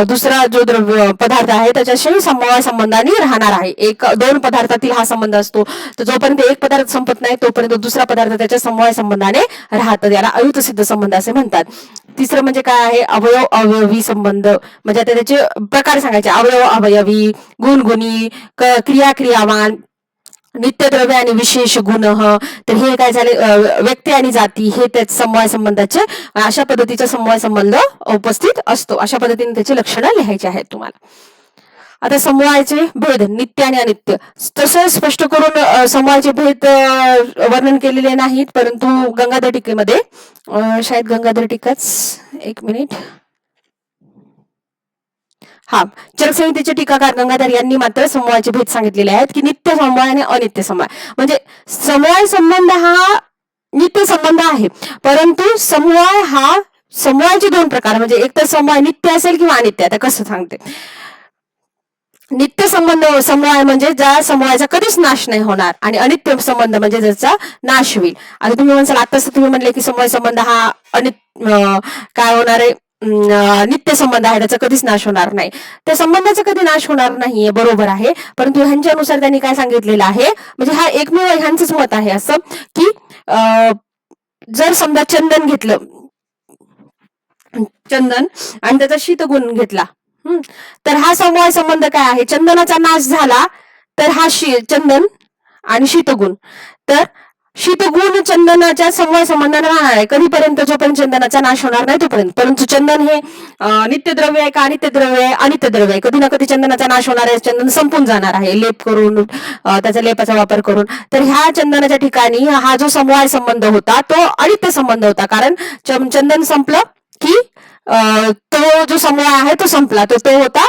दुसरा जो द्रव्य पदार्थ आहे त्याच्याशी समवाय संबंधाने राहणार आहे. 1-2 पदार्थातील हा संबंध असतो. तर जोपर्यंत एक पदार्थ संपत नाही तोपर्यंत दुसरा पदार्थ त्याच्या समवाय संबंधाने राहतं, याला अयुत सिद्ध संबंध असे म्हणतात. तिसरं म्हणजे काय आहे, अवयव अवयवी संबंध, म्हणजे आता त्याचे प्रकार सांगायचे, अवयव अवयवी, गुणगुणी, क्रियावान, नित्य द्रव्य आणि विशेष गुण. तर हे काय झाले, व्यक्ती आणि जाती, हे त्याच समवाय संबंधाचे, अशा पद्धतीचा समवाय संबंध उपस्थित असतो. अशा पद्धतीने त्याची लक्षणं लिहायची आहेत तुम्हाला. आता समवायाचे भेद नित्य आणि अनित्य तसं स्पष्ट करून समवायाचे भेद वर्णन केलेले नाहीत, परंतु गंगाधर टीकेमध्ये शायद गंगाधर टीकाच, एक मिनिट, हा, चरकसंहितेचे टीकाकार गंगाधर यांनी मात्र समवायाचे भेद सांगितलेले आहेत की नित्य समवाय आणि अनित्य समवाय. म्हणजे समवाय संबंध हा नित्य संबंध आहे, परंतु समवायाचे 2 प्रकार, म्हणजे एक तर समवाय नित्य असेल किंवा अनित्य. आता कसं सांगते, नित्य संबंध समूह म्हणजे ज्या समूहाचा कधीच नाश नाही होणार, आणि अनित्य संबंध म्हणजे ज्याचा नाश होईल. आता तुम्ही म्हणसाल, आताच तुम्ही म्हणले की समूह संबंध हा काय होणार आहे, नित्य संबंध आहे, त्याचा कधीच नाश होणार नाही. त्या संबंधाचा कधी नाश होणार नाहीये, बरोबर आहे. परंतु ह्यांच्यानुसार त्यांनी काय सांगितलेलं आहे, म्हणजे हा एकमेव ह्यांचंच मत आहे असं की जर समजा चंदन घेतलं, चंदन आणि त्याचा शीतगुण घेतला, तर हा समवाय संबंध काय आहे, चंदनाचा नाश झाला तर हा चंदन आणि शीतगुण, तर शीतगुण चंदनाच्या समवाय संबंधाने राहणार आहे कधीपर्यंत, जोपर्यंत चंदनाचा नाश होणार नाही तोपर्यंत. परंतु चंदन हे नित्य द्रव्य आहे का अनित्य द्रव्य आहे, अनित्य द्रव्य आहे. कधी ना कधी चंदनाचा नाश होणार आहे, चंदन संपून जाणार आहे लेप करून, त्याचा लेपाचा वापर करून. तर ह्या चंदनाच्या ठिकाणी हा जो समवाय संबंध होता तो अनित्य संबंध होता, कारण चंदन संपलं की तो जो समूह आहे तो संपला, तो होता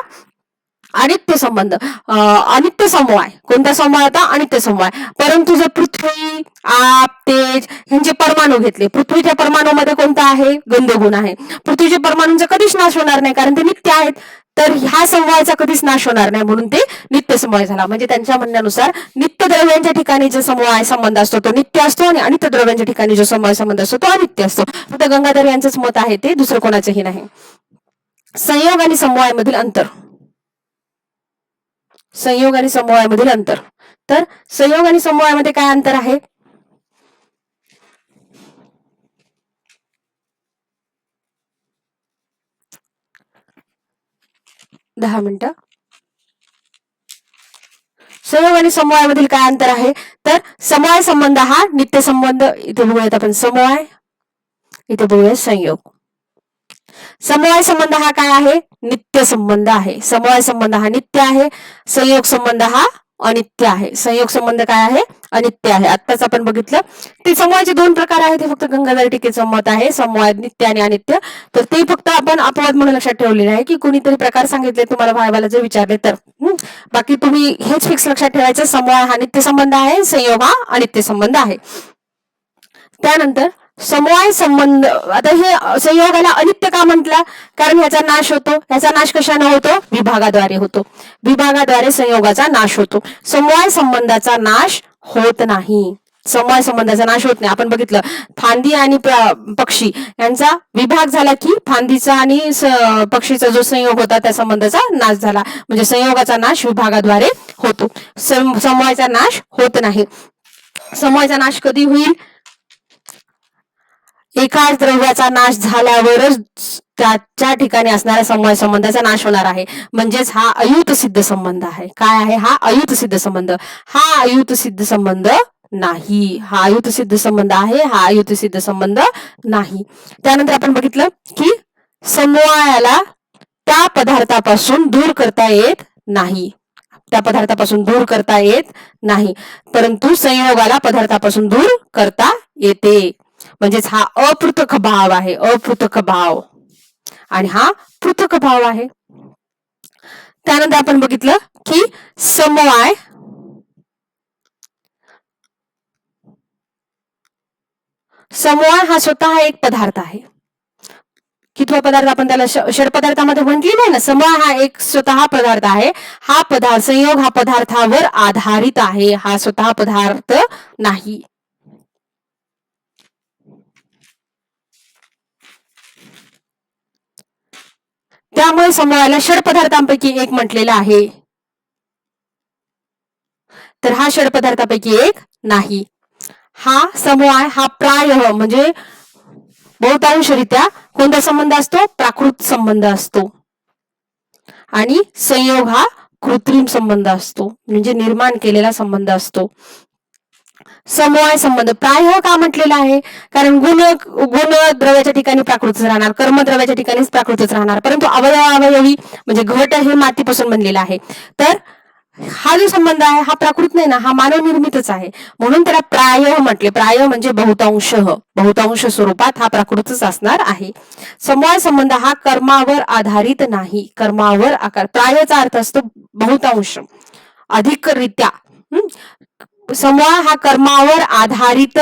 अनित्य संबंध, अनित्य समूह. कोणता समूह होता, अनित्य समूह. परंतु जर पृथ्वी, आप, तेज ह्यांचे परमाणू घेतले, पृथ्वीच्या परमाणूमध्ये कोणता आहे, गंधगुण आहे. पृथ्वीच्या परमाणूंचा कधीच नाश होणार नाही, कारण ते नित्य आहेत. तर ह्या समूहाचा कधीच नाश होणार नाही, म्हणून ते नित्य समूह झाला. म्हणजे त्यांच्या म्हणण्यानुसार नित्य द्रव्यांच्या ठिकाणी जो समूह संबंध असतो तो नित्य असतो, आणि अनित्य द्रव्यांच्या ठिकाणी जो समूह संबंध असतो तो अनित्य असतो. फक्त गंगाधर यांचंच मत आहे, ते दुसरं कोणाचंही नाही. संयोग आणि समूहामधील अंतर. संयोग आणि समूहामधील अंतर. तर संयोग आणि समूहामध्ये काय अंतर आहे, 10 मिनिटं. संयोग आणि समूहामधील काय अंतर आहे, तर समूह संबंध हा नित्य संबंध, इथे बघूयात आपण समूह, इथे बघूया संयोग. समूह संबंध हा काय आहे, नित्य संबंध आहे. समूह संबंध हा नित्य आहे, संयोग संबंध हा अनित्य आहे. संयोग संबंध काय आहे, अनित्य आहे. आत्ताच आपण बघितलं. ते समूहाचे 2 प्रकार आहेत, हे फक्त गंगाधर टीकेचं मत आहे, समूह नित्य आणि अनित्य. तर ते फक्त आपण अपवाद म्हणून लक्षात ठेवलेले आहे, की कोणीतरी प्रकार सांगितले तुम्हाला भावाला जर विचारले तर. बाकी तुम्ही हेच फिक्स लक्षात ठेवायचं, समूह हा नित्य संबंध आहे, संयोग हा अनित्य संबंध आहे. त्यानंतर समूह संबंध, आता हे संयोगाला अनित्य का म्हटला, कारण ह्याचा नाश होतो. ह्याचा नाश कशाने होतो, विभागाद्वारे होतो. विभागाद्वारे संयोगाचा नाश होतो. समूह संबंधाचा नाश होत नाही. समूह संबंधाचा नाश होत नाही. आपण बघितलं, फांदी आणि पक्षी यांचा विभाग झाला की फांदीचा आणि पक्षीचा जो संयोग होता त्या संबंधाचा नाश झाला. म्हणजे संयोगाचा नाश विभागाद्वारे होतो, समूहाचा नाश होत नाही. समूहाचा नाश कधी होईल, एकाच द्रव्याचा नाश झाल्यावरच त्याच्या ठिकाणी असणाऱ्या समूह संबंधाचा नाश होणार आहे. म्हणजेच हा अयुत सिद्ध संबंध आहे. काय आहे हा, अयुत सिद्ध संबंध. हा अयुत सिद्ध संबंध नाही. हा अयुत सिद्ध संबंध आहे, हा अयुत सिद्ध संबंध नाही. त्यानंतर आपण बघितलं की समूहाला त्या पदार्थापासून दूर करता येत नाही. त्या पदार्थापासून दूर करता येत नाही, परंतु संयोगाला पदार्थापासून दूर करता येते. म्हणजेच हा अपृथक भाव आहे, अपृथक भाव, आणि हा पृथक भाव आहे. त्यानंतर आपण बघितलं की समवाय हा स्वतः एक पदार्थ आहे. कितवा पदार्थ आपण त्याला षड पदार्थामध्ये म्हटली नाही ना. समूह हा एक स्वतः पदार्थ आहे. हा पदार्थ, संयोग हा पदार्थावर आधारित आहे, हा स्वतः पदार्थ नाही. त्यामुळे समूहाला षड पदार्थांपैकी एक म्हटलेला आहे. तर हा षड पदार्थापैकी एक नाही. हा समूह आहे, हा प्राय म्हणजे बहुतांशरित्या कोणता संबंध असतो, प्राकृत संबंध असतो. आणि संयोग हा कृत्रिम संबंध असतो, म्हणजे निर्माण केलेला संबंध असतो. समवाय संबंध प्राय का म्हटलेला आहे, कारण गुण द्रव्याच्या ठिकाणी प्राकृतच राहणार, कर्म द्रव्याच्या ठिकाणीच प्राकृतच राहणार. परंतु अवयवी म्हणजे घट हे मातीपासून बनलेला आहे. तर हा जो संबंध आहे हा प्राकृत नाही ना, हा मानव निर्मितच आहे, म्हणून त्याला प्राय म्हटले. प्राय म्हणजे बहुतांश स्वरूपात हा प्राकृतच असणार आहे. समवाय संबंध हा कर्मावर आधारित नाही, कर्मावर आकार. प्रायचा अर्थ असतो बहुतांश, अधिकरित्या. समूह हा कर्मावर आधारित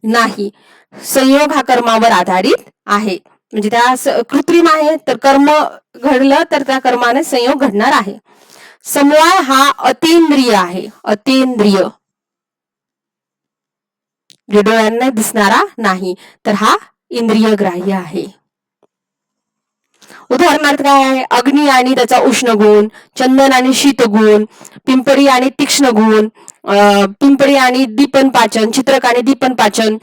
नाही, संयोग हा कर्मावर आधारित आहे. म्हणजे त्या कृत्रिम आहे, तर कर्म घडलं तर त्या कर्माने संयोग घडणार आहे. समवाय हा अतींद्रिय आहे, अतींद्रिय, डोळ्यांना दिसणारा नाही, तर हा इंद्रिय ग्राह्य आहे. उदाहरणार्थ काय आहे? अग्नी आणि त्याचा उष्ण गुण, चंदन आणि शीत गुण, पिंपरी आणि तीक्ष्ण गुण, पिंपरी आणि दीपन पाचन, चित्रक आणि दीपन पाचन,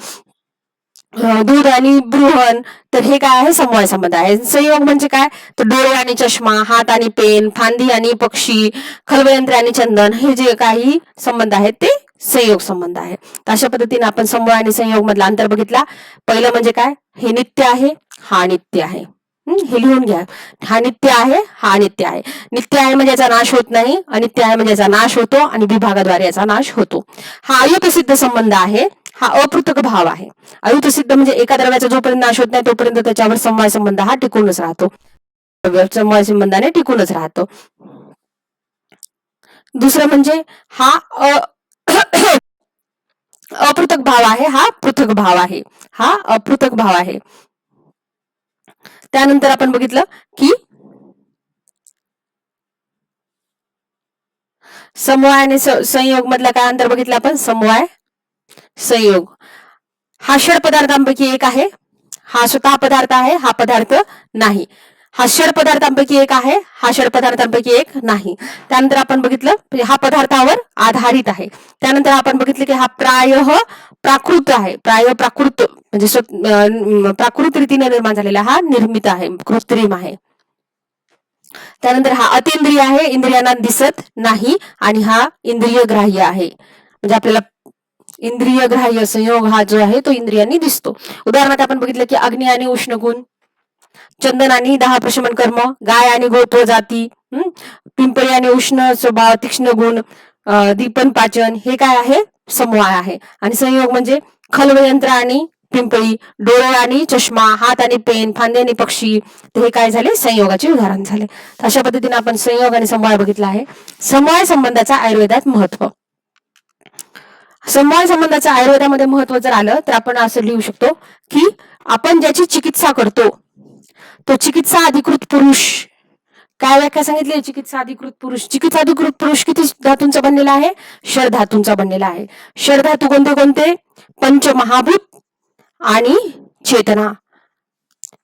दूध आणि बृहण. तर हे काय आहे? समवाय संबंध आहे. संयोग म्हणजे काय? तर डोळे आणि चष्मा, हात आणि पेन, फांदी आणि पक्षी, खलवयंत्र आणि चंदन, हे जे काही संबंध आहेत ते संयोग संबंध आहे. अशा पद्धतीने आपण समवाय आणि संयोग मधला अंतर बघितला. पहिलं म्हणजे काय? हे नित्य आहे, हा नित्य आहे. हे लिहून घ्या. हा नित्य आहे, हा नित्य आहे. नित्य आहे म्हणजे याचा नाश होत नाही, अनित्य आहे म्हणजे याचा नाश होतो आणि विभागाद्वारे याचा नाश होतो. हा अयुतसिद्ध संबंध आहे, हा अपृथक भाव आहे. अयुतसिद्ध म्हणजे एका द्रव्याचा जोपर्यंत नाश होत नाही तोपर्यंत त्याच्यावर समवाय संबंध हा टिकूनच राहतो, समवाय संबंधाने टिकूनच राहतो. दुसरं म्हणजे हा अपृथक भाव आहे, हा पृथक भाव आहे, हा अपृथक भाव आहे. त्यानंतर आपण बघितलं की समवाय आणि संयोग मधला काय अंतर बघितलं आपण? समवाय संयोग हा षड पदार्थांपैकी एक आहे, हा स्वतः पदार्थ आहे, हा पदार्थ नाही. हा षड पदार्थांपैकी एक आहे, हा षड पदार्थांपैकी एक नाही. त्यानंतर आपण बघितलं हा पदार्थावर आधारित आहे. त्यानंतर आपण बघितलं की हा प्रायः प्राकृत आहे, प्राय प्राकृत म्हणजे प्राकृत रीतीने निर्माण झालेला हा निर्मित आहे, कृत्रिम आहे. त्यानंतर हा अतिंद्रिय आहे, इंद्रियांना दिसत नाही, आणि हा इंद्रिय ग्राह्य आहे. म्हणजे आपल्याला इंद्रिय ग्राह्य संयोग हा जो आहे तो इंद्रियांनी दिसतो. उदाहरणार्थ आपण बघितलं की अग्नी आणि उष्ण गुण, चंदन आणि 10 प्रशमन कर्म, गाय आणि गोत्व जाती, पिंपळी आणि उष्ण स्वभाव, तीक्ष्ण गुण, दीपन पाचन, हे काय आहे? समवाय आहे. आणि संयोग म्हणजे खलवयंत्र आणि पिंपळी, डोळे आणि चष्मा, हात आणि पेन, फांदे आणि पक्षी, हे काय झाले? संयोगाचे उदाहरण झाले. अशा पद्धतीने आपण संयोग आणि समवाय बघितला आहे. समवाय संबंधाचा आयुर्वेदात महत्व. समवाय संबंधाचं आयुर्वेदामध्ये महत्व जर आलं तर आपण असं लिहू शकतो की आपण ज्याची चिकित्सा करतो तो चिकित्सा अधिकृत पुरुष. काय व्याख्या सांगितली? चिकित्सा अधिकृत पुरुष. चिकित्सा अधिकृत पुरुष किती धातूंचा बनलेला आहे? षड धातूंचा बनलेला आहे. षड धातू कोणते कोणते? पंचमहाभूत आणि चेतना.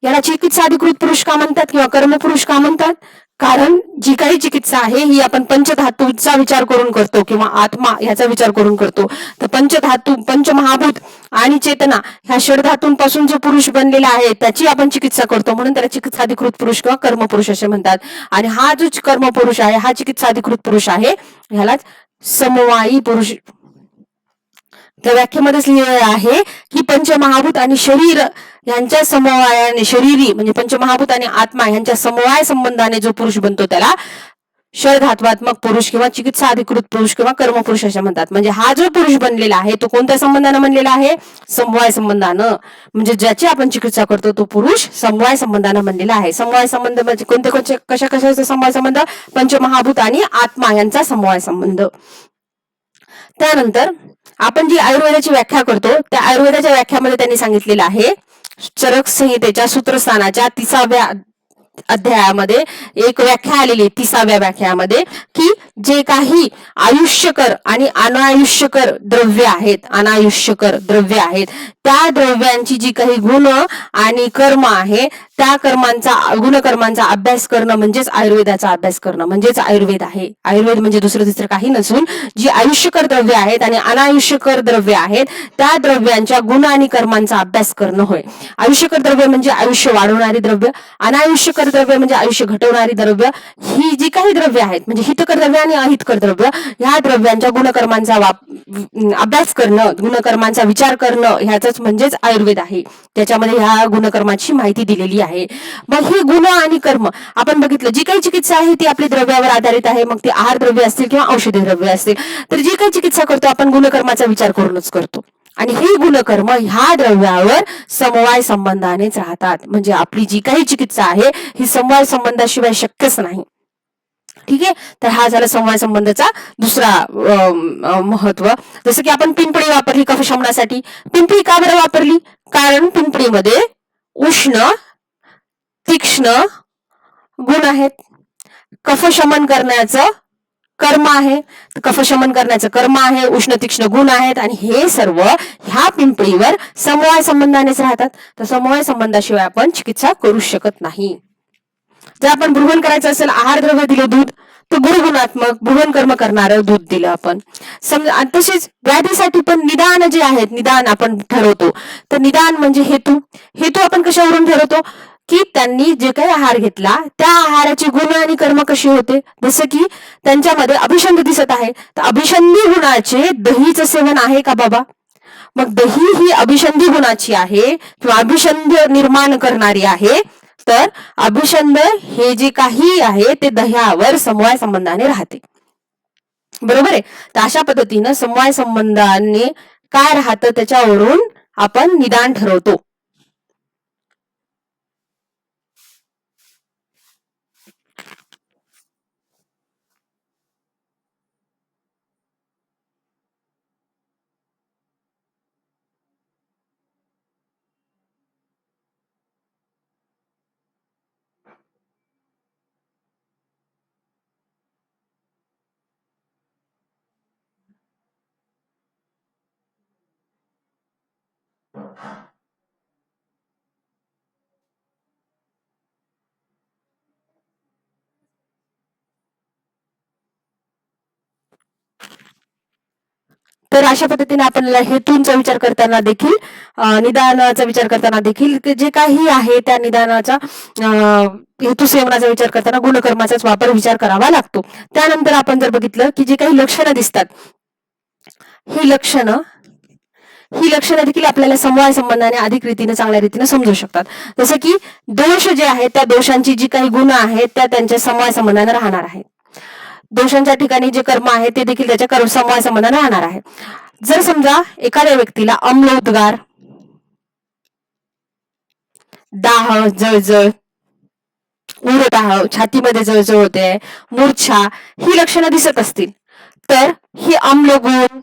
याला चिकित्सा अधिकृत पुरुष का म्हणतात किंवा कर्मपुरुष का म्हणतात? कारण जी काही चिकित्सा आहे ही आपण पंचधातूचा विचार करून करतो किंवा आत्मा ह्याचा विचार करून करतो. तर पंचधातू, पंचमहाभूत आणि चेतना ह्या षडधातूंपासून जो पुरुष बनलेला आहे त्याची आपण चिकित्सा करतो, म्हणून त्याला चिकित्सा अधिकृत पुरुष किंवा कर्मपुरुष असे म्हणतात. आणि हा जो कर्मपुरुष आहे हा चिकित्सा अधिकृत पुरुष आहे, ह्यालाच समवायी पुरुष. त्या व्याख्येमध्येच लिहिलेलं आहे की पंचमहाभूत आणि शरीर यांच्या समवायाने, शरीरी म्हणजे पंचमहाभूत आणि आत्मा यांच्या समवाय संबंधाने जो पुरुष बनतो त्याला षडधात्वात्मक पुरुष किंवा चिकित्सा अधिकृत पुरुष किंवा कर्मपुरुष असे म्हणतात. म्हणजे हा जो पुरुष बनलेला आहे तो कोणत्या संबंधाने बनलेला आहे? समवाय संबंधानं. म्हणजे ज्याची आपण चिकित्सा करतो तो पुरुष समवाय संबंधानं बनलेला आहे. समवाय संबंध म्हणजे कोणते कोणते, कशा कशाचा समवाय संबंध? पंचमहाभूत आणि आत्मा यांचा समवाय संबंध. त्यानंतर आपण जी आयुर्वेदाची व्याख्या करतो त्या आयुर्वेदाच्या व्याख्यामध्ये त्यांनी सांगितलेलं आहे, चरक संहितेच्या सूत्रस्थानाच्या 30व्या अध्यायामध्ये एक व्याख्या आलेली, 30व्या व्याख्यामध्ये, की जे काही आयुष्यकर आणि अनायुष्यकर द्रव्य आहेत, अनायुष्यकर द्रव्य आहेत, त्या द्रव्यांची जी काही गुण आणि कर्म आहे त्या कर्मांचा, गुणकर्मांचा अभ्यास करणं म्हणजेच आयुर्वेदाचा अभ्यास करणं म्हणजेच आयुर्वेद आहे. आयुर्वेद म्हणजे दुसरं तिसरं काही नसून जी आयुष्यकर द्रव्य आहेत आणि अनायुष्यकर द्रव्य आहेत त्या द्रव्यांच्या गुण आणि कर्मांचा अभ्यास करणं होय. आयुष्यकर द्रव्य म्हणजे आयुष्य वाढवणारी द्रव्य, अनायुष्यकर द्रव्य म्हणजे आयुष्य घटवणारी द्रव्य. ही जी काही द्रव्य आहेत म्हणजे हितकर द्रव्य आणि अहितकर द्रव्य, ह्या द्रव्यांच्या गुणकर्मांचा अभ्यास करणं, गुणकर्मांचा विचार करणं ह्याच म्हणजेच आयुर्वेद आहे. त्याच्यामध्ये ह्या गुणकर्माची माहिती दिलेली आहे. मग ही गुण आणि कर्म आपण बघितलं, जी काही चिकित्सा आहे ती आपली द्रव्यावर आधारित आहे, मग ती आहार द्रव्य असतील किंवा औषधी द्रव्य असतील. तर जी काही चिकित्सा करतो आपण गुणकर्माचा विचार करूनच करतो आणि ही गुणकर्म ह्या द्रव्यावर समवाय संबंधानेच राहतात. म्हणजे आपली जी काही चिकित्सा आहे ही समवाय संबंधाशिवाय शक्यच नाही. ठीक आहे. तर हा झाला समवाय संबंधाचा दुसरा महत्व. जसं की आपण पिंपळी वापरली कफशमनासाठी. पिंपळी का बरं वापरली? कारण पिंपळीमध्ये उष्ण तीक्ष्ण गुण आहेत. कफशमन करण्याचं कर्म आहे, कफशमन करण्याचं कर्म आहे, उष्ण तीक्ष्ण गुण आहेत आणि हे सर्व ह्या पिंपळीवर समवाय संबंधानेच राहतात. तर समवाय संबंधाशिवाय आपण चिकित्सा करू शकत नाही. जर आपण भ्रूण करायचं असेल, आहार द्रव्य दिले दूध, तर गुणगुणात्मक भ्रूण कर्म करणारं दूध दिलं आपण. समजा तसेच व्याधीसाठी पण निदान जे आहेत, निदान आपण ठरवतो. तर निदान म्हणजे हेतू. हेतू आपण कशावरून ठरवतो की त्यांनी जे काही आहार घेतला त्या आहाराची गुण आणि कर्म कशी होते. जसं की त्यांच्यामध्ये अभिषंध दिसत आहे, तर अभिषंधी गुणाचे दहीचं सेवन आहे का बाबा. मग दही ही अभिषंधी गुणाची आहे किंवा अभिषंध निर्माण करणारी आहे. तर अभिषंध हे जे काही आहे ते दह्यावर समवाय संबंधाने राहते. बरोबर आहे. तर अशा पद्धतीनं समवाय संबंधाने काय राहतं त्याच्यावरून आपण निदान ठरवतो. तर अशा पद्धतीने आपल्याला हेतूंचा विचार करताना देखील, निदानाचा विचार करताना देखील जे काही आहे त्या निदानाचा हेतू सेवनाचा विचार करताना गुणकर्माचाच विचार करावा लागतो. त्यानंतर आपण जर बघितलं की जे काही लक्षणं दिसतात, ही लक्षणं देखील आपल्याला समवाय संबंधाने अधिक रीतीने चांगल्या रीतीने समजू शकतात. जसं की दोष जे आहेत त्या दोषांची जी काही गुण आहेत त्या त्यांच्या समवाय संबंधाने राहणार आहेत. दोषांच्या ठिकाणी जे कर्म आहे ते देखील त्याच्या समवाय संबंधाने राहणार आहे. जर समजा एखाद्या व्यक्तीला अम्ल उद्गार, दाह, जळजळ, उरदाह, छातीमध्ये जळजळ होते, मूर्छा ही लक्षणं दिसत असतील, तर ही अम्ल गुण,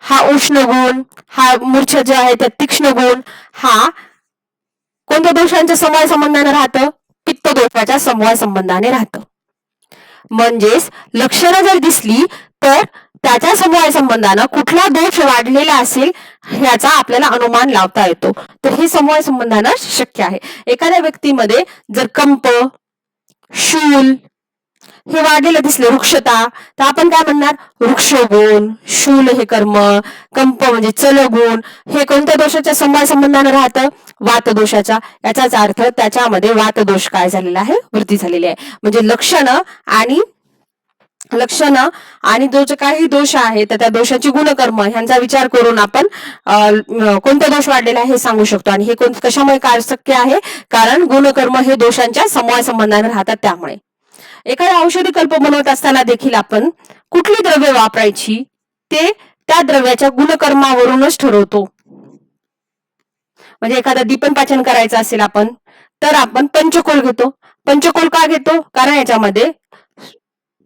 हा उष्ण गुण, हा मूर्छा जे आहे त्या तीक्ष्ण गुण, हा कोणत्या दोषांच्या समवाय संबंधाने राहतं. पित्त दोषाच्या समवाय संबंधाने राहतं. म्हणजेच लक्षणं जर दिसली तर त्याच्या समवाय संबंधानं कुठला दोष वाढलेला असेल ह्याचा आपल्याला अनुमान लावता येतो. तर हे समवाय संबंधानं शक्य आहे. एखाद्या व्यक्तीमध्ये जर कंप, शूल हे वाढलेलं दिसले, वृक्षता, तर आपण काय म्हणणार, वृक्षगुण, शूल हे कर्म, कंप म्हणजे चलगुण, हे कोणत्या दोषाच्या समवाय संबंधानं राहतं, वातदोषाच्या. याचाच अर्थ त्याच्यामध्ये वातदोष काय झालेला आहे, वृद्धी झालेली आहे. म्हणजे लक्षणं आणि जो काही दोष आहे तर त्या दोषाची गुणकर्म ह्यांचा विचार करून आपण कोणता दोष वाढलेला आहे हे सांगू शकतो. आणि हे कशामुळे काय शक्य आहे, कारण गुणकर्म हे दोषांच्या समवाय संबंधाने राहतात. त्यामुळे एखाद्या औषधी कल्प बनवत असताना देखील आपण कुठली द्रव्य वापरायची ते त्या द्रव्याच्या गुणकर्मावरूनच ठरवतो. म्हणजे एखादा दीपन पाचन करायचं असेल आपण, तर आपण पंचकोल घेतो. पंचकोल का घेतो, कारण याच्यामध्ये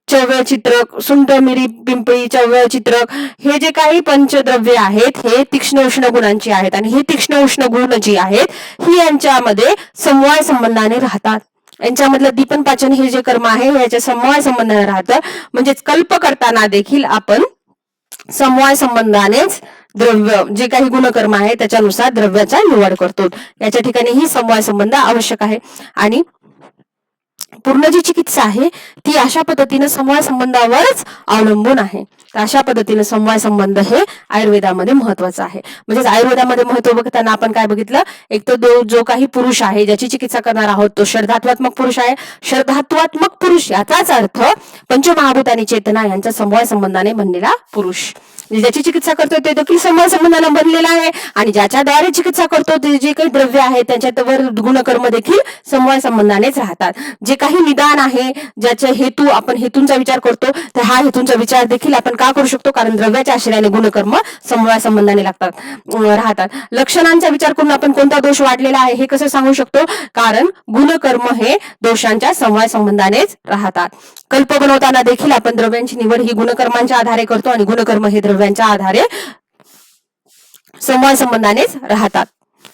चव्य चित्रक, सुंठ, मिरी, पिंपळी, चव्य चित्रक हे जे काही पंचद्रव्य आहेत हे तीक्ष्ण उष्ण गुणांची आहेत. आणि हे तीक्ष्ण उष्ण गुण जी आहेत ही यांच्यामध्ये समवाय संबंधाने राहतात. यांच्यामधलं दीपन पाचन हे जे कर्म आहे याच्या समवाय संबंधाने राहतं. म्हणजेच कल्प करताना देखील आपण समवाय संबंधानेच द्रव्य जे काही गुणकर्म आहे त्याच्यानुसार द्रव्याचा निवड करतो. याच्या ठिकाणी ही समवाय संबंध आवश्यक आहे. आणि पूर्ण जी चिकित्सा आहे ती अशा पद्धतीने समवाय संबंधावरच अवलंबून आहे. अशा पद्धतीने समवाय संबंध हे आयुर्वेदामध्ये महत्वाचं आहे. म्हणजे आयुर्वेदामध्ये महत्व बघताना आपण काय बघितलं, एक तर जो काही पुरुष आहे ज्याची चिकित्सा करणार आहोत तो श्रद्धात्मक पुरुष आहे. श्रद्धात्मक पुरुष याचाच अर्थ पंचमहाभूत आणि चेतना यांचा समवाय संबंधाने बनलेला पुरुष. ज्याची चिकित्सा करतो ते देखील समवाय संबंधाने बनलेला आहे. आणि ज्याच्याद्वारे चिकित्सा करतो ते जे काही द्रव्य आहे त्यांच्यावर गुणकर्म देखील समवाय संबंधानेच राहतात. जे काही निदान आहे ज्याचे हेतू आपण हेतूंचा विचार करतो तर हा हेतूंचा विचार देखील आपण का करू शकतो, कारण द्रव्याच्या आश्रयाने गुणकर्म समवाय संबंधाने राहतात. लक्षणांचा विचार करून आपण कोणता दोष वाढलेला आहे हे कसं सांगू शकतो, कारण गुणकर्म हे दोषांच्या समवाय संबंधानेच राहतात. कल्प बनवताना देखील आपण द्रव्यांची निवड ही गुणकर्मांच्या आधारे करतो आणि गुणकर्म हे द्रव्यांच्या आधारे समवाय संबंधानेच राहतात.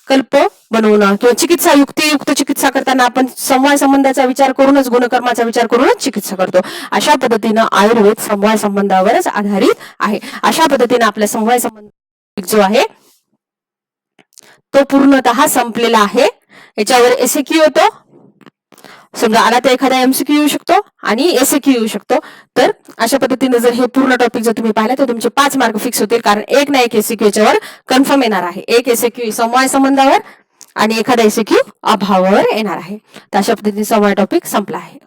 कल्प बनवणं किंवा चिकित्सा युक्तियुक्त चिकित्सा करताना कारण आपण समवाय संबंधाचा विचार करूनच, गुणकर्माचा विचार करूनच चिकित्सा करतो. अशा पद्धतीनं आयुर्वेद समवाय संबंधावरच आधारित आहे. अशा पद्धतीने आपला समवाय संबंध जो आहे तो पूर्णतः संपलेला आहे. याच्यावर एसएक्यू येतो, समजा आला तर एखादा एमसीक्यू येऊ शकतो आणि एसएक्यू येऊ शकतो. तर अशा पद्धतीने जर हे पूर्ण टॉपिक जर तुम्ही पाहिलं तर तुमचे 5 मार्क फिक्स होतील, कारण एक ना एक एसएक्यू याच्यावर कन्फर्म येणार आहे. एक एसएक्यू समवाय संबंधावर आणि एखादा एसएक्यू अभावावर येणार आहे. तर अशा पद्धतीने समवाय टॉपिक संपला आहे.